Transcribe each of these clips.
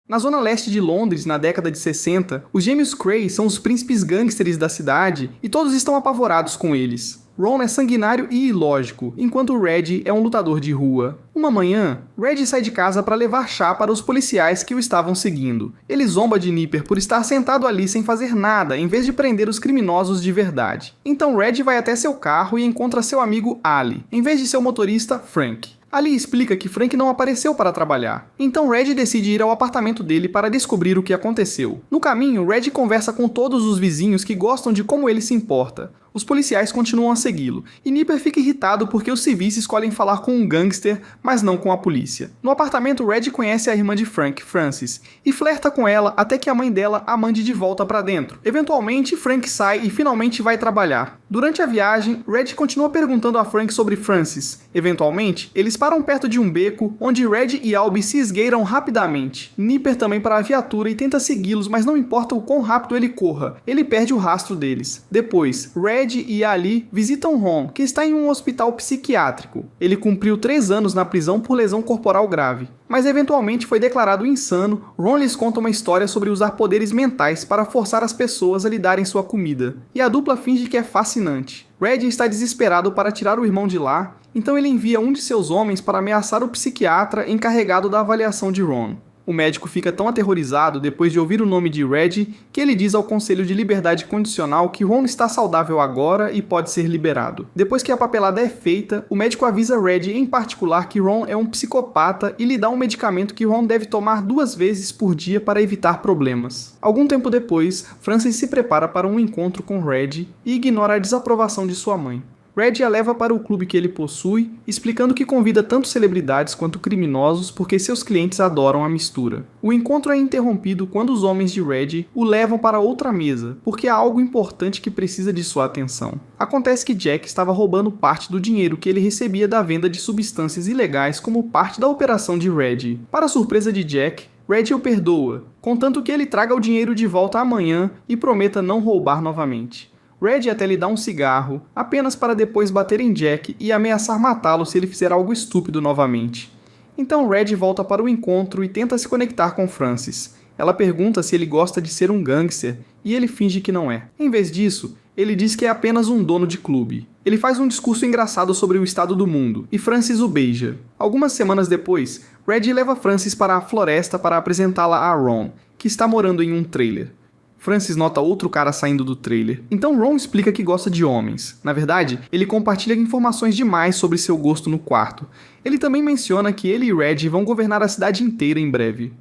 Na zona leste de Londres, na década de 60, os gêmeos Cray são os príncipes gangsters da cidade e todos estão apavorados com eles. Ron é sanguinário e ilógico, enquanto Red é um lutador de rua. Uma manhã, Red sai de casa para levar chá para os policiais que o estavam seguindo. Ele zomba de Nipper por estar sentado ali sem fazer nada, em vez de prender os criminosos de verdade. Então Red vai até seu carro e encontra seu amigo Ali, em vez de seu motorista, Frank. Ali explica que Frank não apareceu para trabalhar. Então Red decide ir ao apartamento dele para descobrir o que aconteceu. No caminho, Red conversa com todos os vizinhos que gostam de como ele se importa. Os policiais continuam a segui-lo, e Nipper fica irritado porque os civis escolhem falar com um gangster, mas não com a polícia. No apartamento, Red conhece a irmã de Frank, Frances, e flerta com ela até que a mãe dela a mande de volta para dentro. Eventualmente, Frank sai e finalmente vai trabalhar. Durante a viagem, Red continua perguntando a Frank sobre Frances. Eventualmente, eles param perto de um beco, onde Red e Albie se esgueiram rapidamente. Nipper também para a viatura e tenta segui-los, mas não importa o quão rápido ele corra, ele perde o rastro deles. Depois, Red e Ali visitam Ron, que está em um hospital psiquiátrico. Ele cumpriu 3 anos na prisão por lesão corporal grave, mas eventualmente foi declarado insano. Ron lhes conta uma história sobre usar poderes mentais para forçar as pessoas a lhe darem sua comida, e a dupla finge que é fascinante. Red está desesperado para tirar o irmão de lá, então ele envia um de seus homens para ameaçar o psiquiatra encarregado da avaliação de Ron. O médico fica tão aterrorizado depois de ouvir o nome de Red que ele diz ao Conselho de Liberdade Condicional que Ron está saudável agora e pode ser liberado. Depois que a papelada é feita, o médico avisa Red em particular que Ron é um psicopata e lhe dá um medicamento que Ron deve tomar 2 vezes por dia para evitar problemas. Algum tempo depois, Frances se prepara para um encontro com Red e ignora a desaprovação de sua mãe. Red a leva para o clube que ele possui, explicando que convida tanto celebridades quanto criminosos porque seus clientes adoram a mistura. O encontro é interrompido quando os homens de Red o levam para outra mesa, porque há algo importante que precisa de sua atenção. Acontece que Jack estava roubando parte do dinheiro que ele recebia da venda de substâncias ilegais como parte da operação de Red. Para a surpresa de Jack, Red o perdoa, contanto que ele traga o dinheiro de volta amanhã e prometa não roubar novamente. Red até lhe dá um cigarro, apenas para depois bater em Jack e ameaçar matá-lo se ele fizer algo estúpido novamente. Então Red volta para o encontro e tenta se conectar com Frances. Ela pergunta se ele gosta de ser um gangster, e ele finge que não é. Em vez disso, ele diz que é apenas um dono de clube. Ele faz um discurso engraçado sobre o estado do mundo, e Frances o beija. Algumas semanas depois, Red leva Frances para a floresta para apresentá-la a Ron, que está morando em um trailer. Frances nota outro cara saindo do trailer. Então Ron explica que gosta de homens. Na verdade, ele compartilha informações demais sobre seu gosto no quarto. Ele também menciona que ele e Red vão governar a cidade inteira em breve.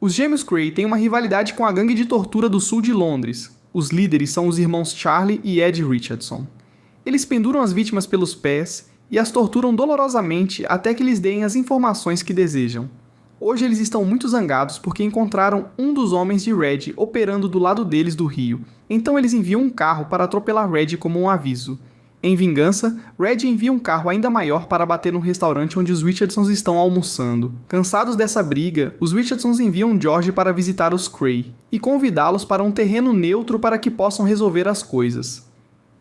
Os gêmeos Cray têm uma rivalidade com a gangue de tortura do sul de Londres. Os líderes são os irmãos Charlie e Ed Richardson. Eles penduram as vítimas pelos pés e as torturam dolorosamente até que lhes deem as informações que desejam. Hoje eles estão muito zangados porque encontraram um dos homens de Red operando do lado deles do rio, então eles enviam um carro para atropelar Red como um aviso. Em vingança, Red envia um carro ainda maior para bater no restaurante onde os Richardsons estão almoçando. Cansados dessa briga, os Richardsons enviam George para visitar os Cray e convidá-los para um terreno neutro para que possam resolver as coisas.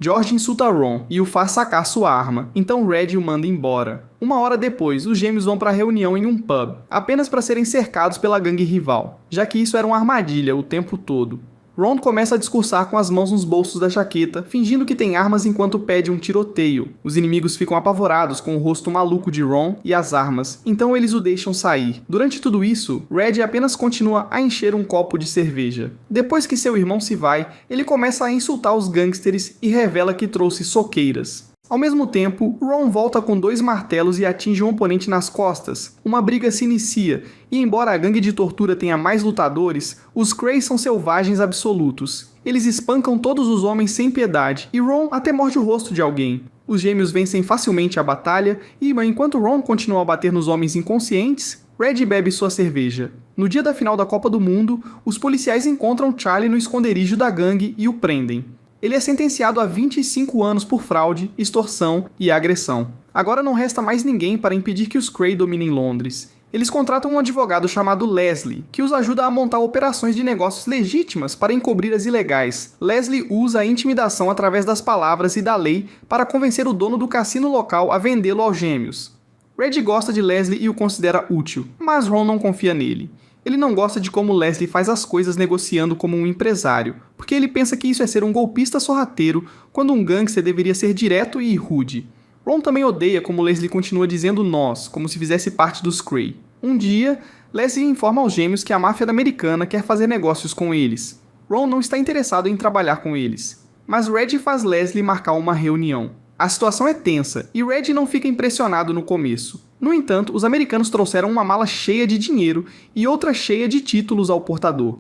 George insulta Ron e o faz sacar sua arma, então Red o manda embora. Uma hora depois, os gêmeos vão para a reunião em um pub, apenas para serem cercados pela gangue rival, já que isso era uma armadilha o tempo todo. Ron começa a discursar com as mãos nos bolsos da jaqueta, fingindo que tem armas enquanto pede um tiroteio. Os inimigos ficam apavorados com o rosto maluco de Ron e as armas, então eles o deixam sair. Durante tudo isso, Red apenas continua a encher um copo de cerveja. Depois que seu irmão se vai, ele começa a insultar os gangsters e revela que trouxe soqueiras. Ao mesmo tempo, Ron volta com 2 martelos e atinge um oponente nas costas. Uma briga se inicia, e embora a gangue de tortura tenha mais lutadores, os Cray são selvagens absolutos. Eles espancam todos os homens sem piedade, e Ron até morde o rosto de alguém. Os gêmeos vencem facilmente a batalha, e enquanto Ron continua a bater nos homens inconscientes, Red bebe sua cerveja. No dia da final da Copa do Mundo, os policiais encontram Charlie no esconderijo da gangue e o prendem. Ele é sentenciado a 25 anos por fraude, extorsão e agressão. Agora não resta mais ninguém para impedir que os Cray dominem Londres. Eles contratam um advogado chamado Leslie, que os ajuda a montar operações de negócios legítimas para encobrir as ilegais. Leslie usa a intimidação através das palavras e da lei para convencer o dono do cassino local a vendê-lo aos gêmeos. Red gosta de Leslie e o considera útil, mas Ron não confia nele. Ele não gosta de como Leslie faz as coisas negociando como um empresário, porque ele pensa que isso é ser um golpista sorrateiro, quando um gangster deveria ser direto e rude. Ron também odeia como Leslie continua dizendo nós, como se fizesse parte dos Cray. Um dia, Leslie informa aos gêmeos que a máfia americana quer fazer negócios com eles. Ron não está interessado em trabalhar com eles, mas Red faz Leslie marcar uma reunião. A situação é tensa e Red não fica impressionado no começo. No entanto, os americanos trouxeram uma mala cheia de dinheiro e outra cheia de títulos ao portador.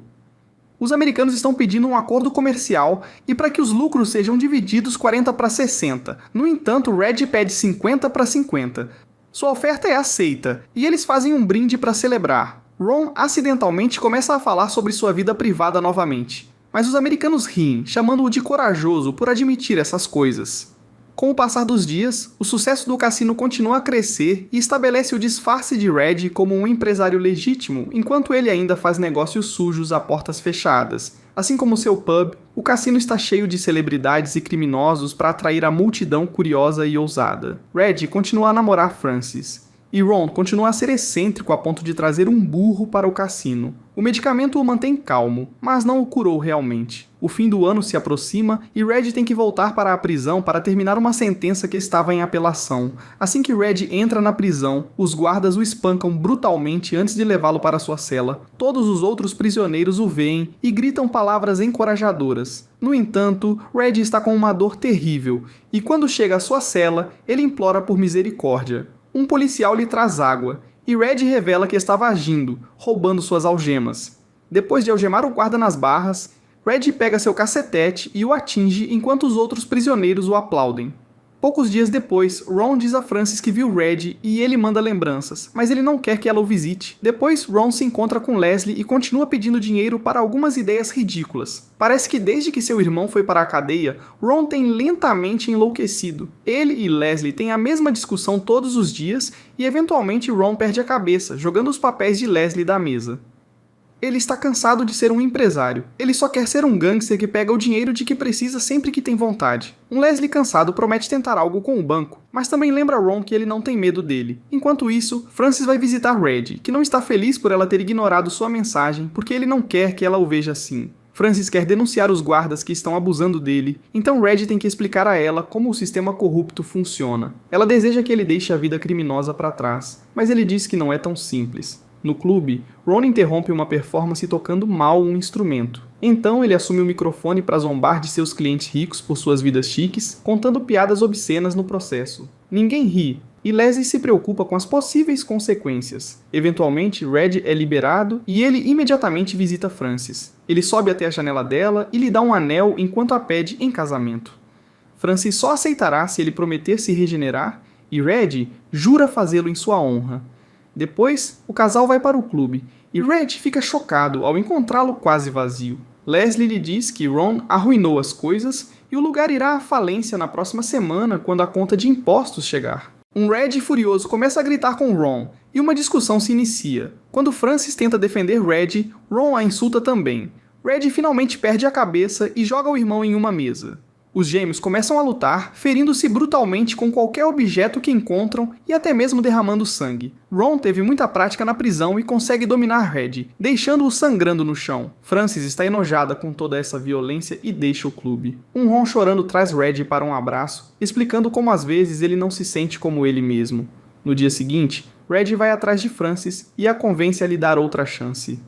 Os americanos estão pedindo um acordo comercial e para que os lucros sejam divididos 40-60. No entanto, Red pede 50-50. Sua oferta é aceita e eles fazem um brinde para celebrar. Ron acidentalmente começa a falar sobre sua vida privada novamente, mas os americanos riem, chamando-o de corajoso por admitir essas coisas. Com o passar dos dias, o sucesso do cassino continua a crescer e estabelece o disfarce de Red como um empresário legítimo, enquanto ele ainda faz negócios sujos a portas fechadas. Assim como seu pub, o cassino está cheio de celebridades e criminosos para atrair a multidão curiosa e ousada. Red continua a namorar Frances. E Ron continua a ser excêntrico a ponto de trazer um burro para o cassino. O medicamento o mantém calmo, mas não o curou realmente. O fim do ano se aproxima e Red tem que voltar para a prisão para terminar uma sentença que estava em apelação. Assim que Red entra na prisão, os guardas o espancam brutalmente antes de levá-lo para sua cela. Todos os outros prisioneiros o veem e gritam palavras encorajadoras. No entanto, Red está com uma dor terrível, e quando chega à sua cela, ele implora por misericórdia. Um policial lhe traz água, e Red revela que estava agindo, roubando suas algemas. Depois de algemar o guarda nas barras, Red pega seu cacetete e o atinge enquanto os outros prisioneiros o aplaudem. Poucos dias depois, Ron diz a Frances que viu Red e ele manda lembranças, mas ele não quer que ela o visite. Depois, Ron se encontra com Leslie e continua pedindo dinheiro para algumas ideias ridículas. Parece que desde que seu irmão foi para a cadeia, Ron tem lentamente enlouquecido. Ele e Leslie têm a mesma discussão todos os dias e eventualmente Ron perde a cabeça, jogando os papéis de Leslie da mesa. Ele está cansado de ser um empresário. Ele só quer ser um gangster que pega o dinheiro de que precisa sempre que tem vontade. Um Leslie cansado promete tentar algo com o banco, mas também lembra Ron que ele não tem medo dele. Enquanto isso, Frances vai visitar Red, que não está feliz por ela ter ignorado sua mensagem, porque ele não quer que ela o veja assim. Frances quer denunciar os guardas que estão abusando dele, então Red tem que explicar a ela como o sistema corrupto funciona. Ela deseja que ele deixe a vida criminosa para trás, mas ele diz que não é tão simples. No clube, Ron interrompe uma performance tocando mal um instrumento. Então ele assume o microfone para zombar de seus clientes ricos por suas vidas chiques, contando piadas obscenas no processo. Ninguém ri, e Leslie se preocupa com as possíveis consequências. Eventualmente, Red é liberado e ele imediatamente visita Frances. Ele sobe até a janela dela e lhe dá um anel enquanto a pede em casamento. Frances só aceitará se ele prometer se regenerar, e Red jura fazê-lo em sua honra. Depois, o casal vai para o clube, e Red fica chocado ao encontrá-lo quase vazio. Leslie lhe diz que Ron arruinou as coisas e o lugar irá à falência na próxima semana quando a conta de impostos chegar. Um Red furioso começa a gritar com Ron, e uma discussão se inicia. Quando Frances tenta defender Red, Ron a insulta também. Red finalmente perde a cabeça e joga o irmão em uma mesa. Os gêmeos começam a lutar, ferindo-se brutalmente com qualquer objeto que encontram e até mesmo derramando sangue. Ron teve muita prática na prisão e consegue dominar Red, deixando-o sangrando no chão. Frances está enojada com toda essa violência e deixa o clube. Um Ron chorando traz Red para um abraço, explicando como às vezes ele não se sente como ele mesmo. No dia seguinte, Red vai atrás de Frances e a convence a lhe dar outra chance.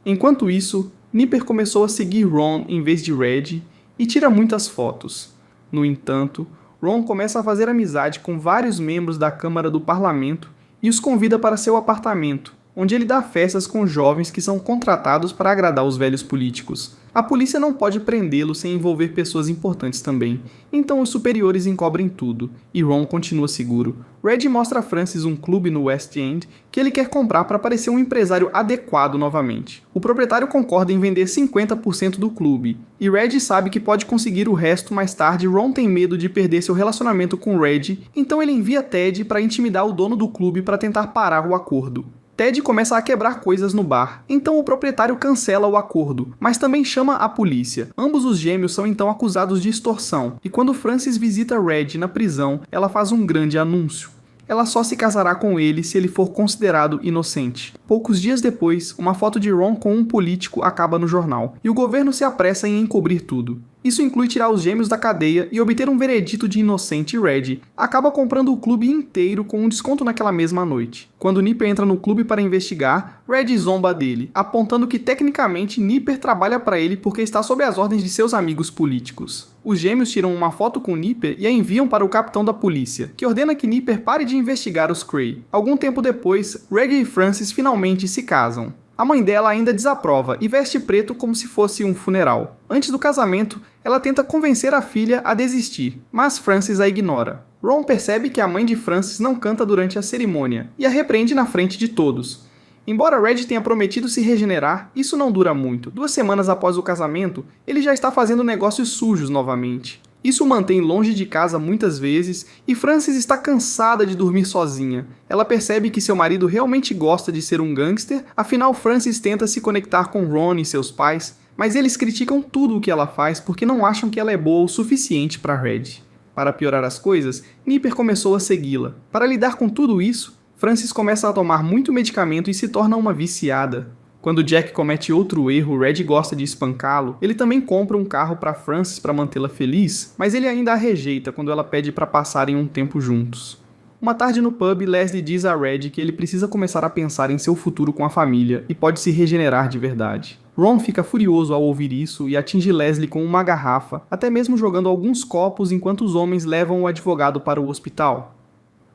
Enquanto isso, Nipper começou a seguir Ron em vez de Red e tira muitas fotos. No entanto, Ron começa a fazer amizade com vários membros da Câmara do Parlamento e os convida para seu apartamento, onde ele dá festas com jovens que são contratados para agradar os velhos políticos. A polícia não pode prendê-lo sem envolver pessoas importantes também, então os superiores encobrem tudo, e Ron continua seguro. Red mostra a Frances um clube no West End que ele quer comprar para parecer um empresário adequado novamente. O proprietário concorda em vender 50% do clube, e Red sabe que pode conseguir o resto mais tarde. Ron tem medo de perder seu relacionamento com Red, então ele envia Ted para intimidar o dono do clube para tentar parar o acordo. Ted começa a quebrar coisas no bar, então o proprietário cancela o acordo, mas também chama a polícia. Ambos os gêmeos são então acusados de extorsão, e quando Frances visita Red na prisão, ela faz um grande anúncio. ela só se casará com ele se ele for considerado inocente. Poucos dias depois, uma foto de Ron com um político acaba no jornal, e o governo se apressa em encobrir tudo. Isso inclui tirar os gêmeos da cadeia e obter um veredito de inocente, e Red acaba comprando o clube inteiro com um desconto naquela mesma noite. Quando Nipper entra no clube para investigar, Red zomba dele, apontando que tecnicamente Nipper trabalha para ele porque está sob as ordens de seus amigos políticos. Os gêmeos tiram uma foto com Nipper e a enviam para o capitão da polícia, que ordena que Nipper pare de investigar os Cray. Algum tempo depois, Reggie e Francis finalmente se casam. A mãe dela ainda desaprova e veste preto como se fosse um funeral. Antes do casamento, ela tenta convencer a filha a desistir, mas Francis a ignora. Ron percebe que a mãe de Francis não canta durante a cerimônia e a repreende na frente de todos. Embora Red tenha prometido se regenerar, isso não dura muito. 2 semanas após o casamento, ele já está fazendo negócios sujos novamente. Isso o mantém longe de casa muitas vezes e Francis está cansada de dormir sozinha. Ela percebe que seu marido realmente gosta de ser um gangster, afinal Francis tenta se conectar com Ron e seus pais, mas eles criticam tudo o que ela faz porque não acham que ela é boa o suficiente para Red. Para piorar as coisas, Nipper começou a segui-la. Para lidar com tudo isso, Francis começa a tomar muito medicamento e se torna uma viciada. Quando Jack comete outro erro, Red gosta de espancá-lo. Ele também compra um carro para Francis para mantê-la feliz, mas ele ainda a rejeita quando ela pede para passarem um tempo juntos. Uma tarde no pub, Leslie diz a Red que ele precisa começar a pensar em seu futuro com a família e pode se regenerar de verdade. Ron fica furioso ao ouvir isso e atinge Leslie com uma garrafa, até mesmo jogando alguns copos enquanto os homens levam o advogado para o hospital.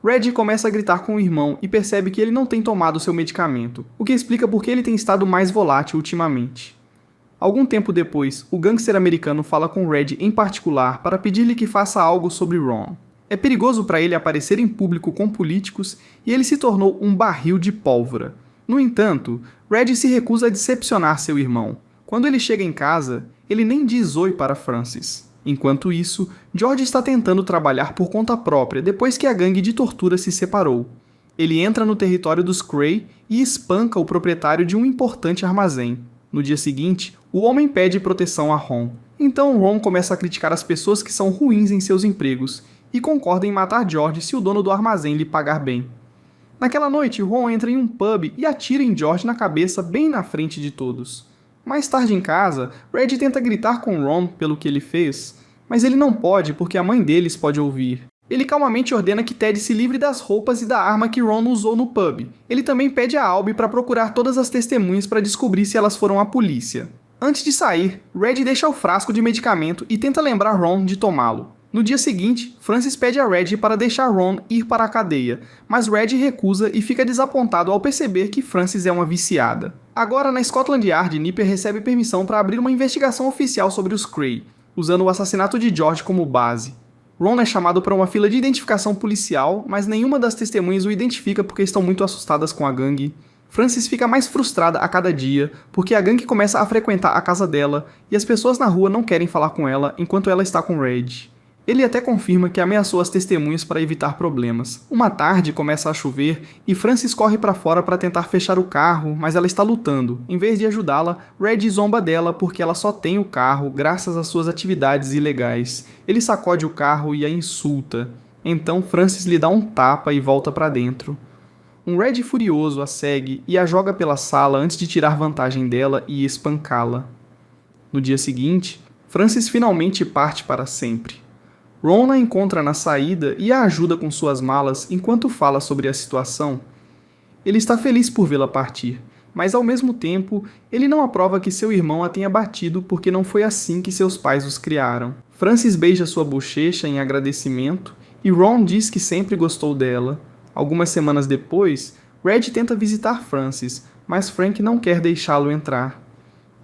Red começa a gritar com o irmão e percebe que ele não tem tomado seu medicamento, o que explica por que ele tem estado mais volátil ultimamente. Algum tempo depois, o gangster americano fala com Red em particular para pedir-lhe que faça algo sobre Ron. É perigoso para ele aparecer em público com políticos e ele se tornou um barril de pólvora. No entanto, Red se recusa a decepcionar seu irmão. Quando ele chega em casa, ele nem diz oi para Francis. Enquanto isso, George está tentando trabalhar por conta própria depois que a gangue de tortura se separou. Ele entra no território dos Cray e espanca o proprietário de um importante armazém. No dia seguinte, o homem pede proteção a Ron. Então Ron começa a criticar as pessoas que são ruins em seus empregos e concorda em matar George se o dono do armazém lhe pagar bem. Naquela noite, Ron entra em um pub e atira em George na cabeça bem na frente de todos. Mais tarde em casa, Red tenta gritar com Ron pelo que ele fez, mas ele não pode porque a mãe deles pode ouvir. Ele calmamente ordena que Ted se livre das roupas e da arma que Ron usou no pub. Ele também pede a Albie para procurar todas as testemunhas para descobrir se elas foram à polícia. Antes de sair, Red deixa o frasco de medicamento e tenta lembrar Ron de tomá-lo. No dia seguinte, Francis pede a Red para deixar Ron ir para a cadeia, mas Red recusa e fica desapontado ao perceber que Francis é uma viciada. Agora, na Scotland Yard, Nipper recebe permissão para abrir uma investigação oficial sobre os Cray, usando o assassinato de George como base. Ron é chamado para uma fila de identificação policial, mas nenhuma das testemunhas o identifica porque estão muito assustadas com a gangue. Francis fica mais frustrada a cada dia, porque a gangue começa a frequentar a casa dela e as pessoas na rua não querem falar com ela enquanto ela está com Red. Ele até confirma que ameaçou as testemunhas para evitar problemas. Uma tarde começa a chover e Francis corre para fora para tentar fechar o carro, mas ela está lutando. Em vez de ajudá-la, Red zomba dela porque ela só tem o carro graças às suas atividades ilegais. Ele sacode o carro e a insulta. Então Francis lhe dá um tapa e volta para dentro. Um Red furioso a segue e a joga pela sala antes de tirar vantagem dela e espancá-la. No dia seguinte, Francis finalmente parte para sempre. Ron a encontra na saída e a ajuda com suas malas enquanto fala sobre a situação. Ele está feliz por vê-la partir, mas ao mesmo tempo, ele não aprova que seu irmão a tenha batido porque não foi assim que seus pais os criaram. Francis beija sua bochecha em agradecimento e Ron diz que sempre gostou dela. Algumas semanas depois, Red tenta visitar Francis, mas Frank não quer deixá-lo entrar.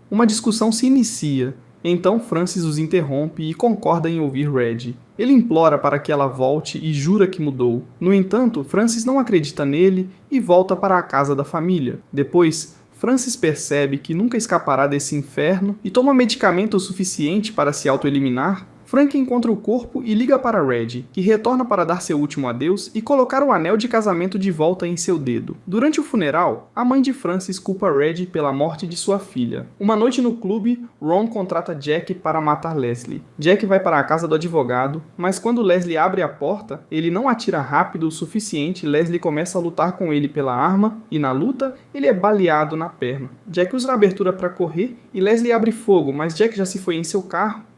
Uma discussão se inicia. Então Francis os interrompe e concorda em ouvir Red. Ele implora para que ela volte e jura que mudou. No entanto, Francis não acredita nele e volta para a casa da família. Depois, Francis percebe que nunca escapará desse inferno e toma medicamento o suficiente para se autoeliminar. Frank encontra o corpo e liga para Red, que retorna para dar seu último adeus e colocar o anel de casamento de volta em seu dedo. Durante o funeral, a mãe de Francis culpa Red pela morte de sua filha. Uma noite no clube, Ron contrata Jack para matar Leslie. Jack vai para a casa do advogado, mas quando Leslie abre a porta, ele não atira rápido o suficiente e Leslie começa a lutar com ele pela arma, e na luta, ele é baleado na perna. Jack usa a abertura para correr e Leslie abre fogo, mas Jack já se foi em seu carro.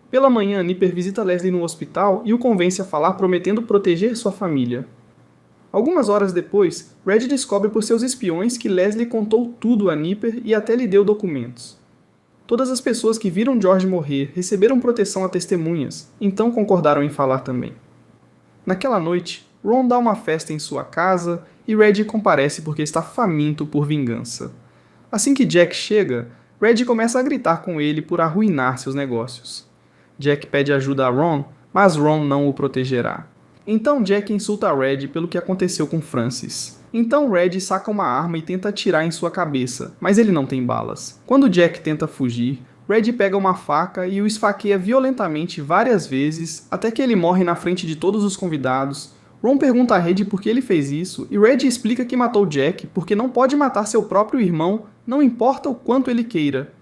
Pela manhã, Nipper visita Leslie no hospital e o convence a falar prometendo proteger sua família. Algumas horas depois, Red descobre por seus espiões que Leslie contou tudo a Nipper e até lhe deu documentos. Todas as pessoas que viram George morrer receberam proteção a testemunhas, então concordaram em falar também. Naquela noite, Ron dá uma festa em sua casa e Red comparece porque está faminto por vingança. Assim que Jack chega, Red começa a gritar com ele por arruinar seus negócios. Jack pede ajuda a Ron, mas Ron não o protegerá. Então Jack insulta Red pelo que aconteceu com Francis. Então Red saca uma arma e tenta atirar em sua cabeça, mas ele não tem balas. Quando Jack tenta fugir, Red pega uma faca e o esfaqueia violentamente várias vezes, até que ele morre na frente de todos os convidados. Ron pergunta a Red por que ele fez isso, e Red explica que matou Jack porque não pode matar seu próprio irmão, não importa o quanto ele queira.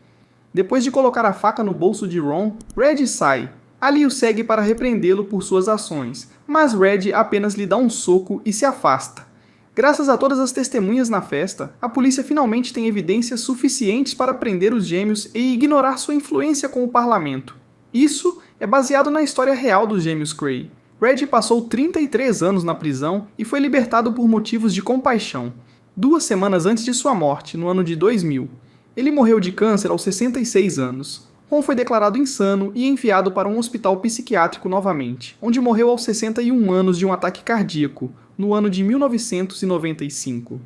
Depois de colocar a faca no bolso de Ron, Red sai. Ali o segue para repreendê-lo por suas ações, mas Red apenas lhe dá um soco e se afasta. Graças a todas as testemunhas na festa, a polícia finalmente tem evidências suficientes para prender os gêmeos e ignorar sua influência com o parlamento. Isso é baseado na história real dos gêmeos Cray. Red passou 33 anos na prisão e foi libertado por motivos de compaixão, 2 semanas antes de sua morte, no ano de 2000. Ele morreu de câncer aos 66 anos. Ron foi declarado insano e enviado para um hospital psiquiátrico novamente, onde morreu aos 61 anos de um ataque cardíaco, no ano de 1995.